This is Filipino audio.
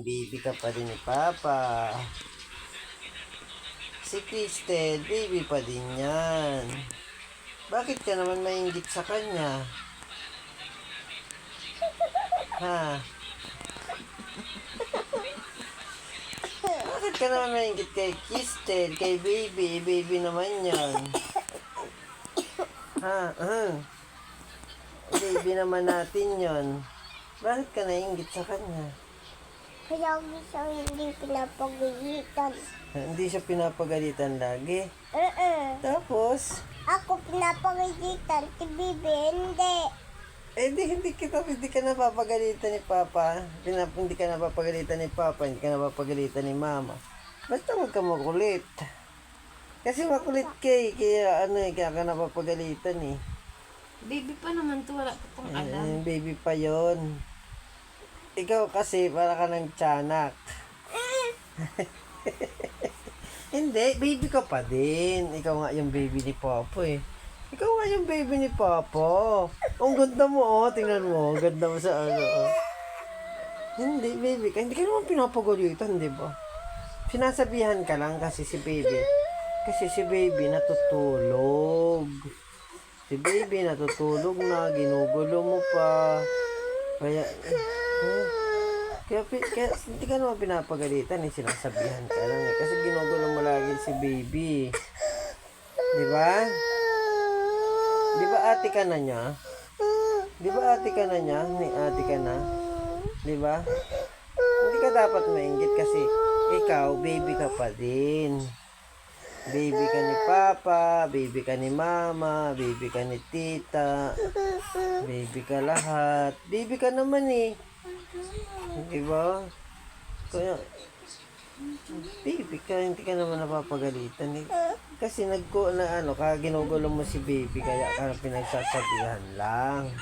Baby ka pa rin ni Papa. Si Cristel, baby pa din yan. Bakit ka naman mainggit sa kanya? Ha? Bakit ka naman mainggit kay Cristel, kay baby? Baby naman yan. Ha? Baby naman natin yon. Bakit ka nainggit sa kanya? Kaya siya hindi pinapagalitan. Hindi siya pinapagalitan lagi. Tapos? Ako pinapagalitan, si Bibi hindi. Hindi ka napapagalitan ni Papa. Hindi ka napapagalitan ni Papa, hindi ka napapagalitan ni Mama. Basta huwag ka makulit. Kasi makulit kaya kaya ka napapagalitan eh. Baby pa naman to, wala ko pang alam. Baby pa yon. Ikaw kasi para ka ng tiyanak. Hindi, baby ka pa din. Ikaw nga yung baby ni Papa eh. Ikaw nga yung baby ni Papa. Ang ganda mo oh, tingnan mo. Ang ganda mo sa ano oh. Hindi, baby ka. Hindi ka naman pinapagalitan, di ba? Sinasabihan ka lang kasi si baby. Kasi si baby natutulog. Si baby natutulog na, ginugulo mo pa. Kaya hindi ka naman pinapagalitan eh, sinasabihan ka lang eh. Kasi ginugulo mo lagi si baby. Di ba? Di ba ate ka na niya? Di ba ate ka na niya? May ate ka na? Di ba? Hindi ka dapat mainggit kasi ikaw, baby ka pa din. Baby ka ni Papa, baby ka ni Mama, baby ka ni Tita, baby ka lahat. Baby ka naman eh. Diba? Kaya, baby ka, hindi ka naman napapagalitan eh. Kasi ginugulo mo si baby, kaya ka pinagsasabihan lang.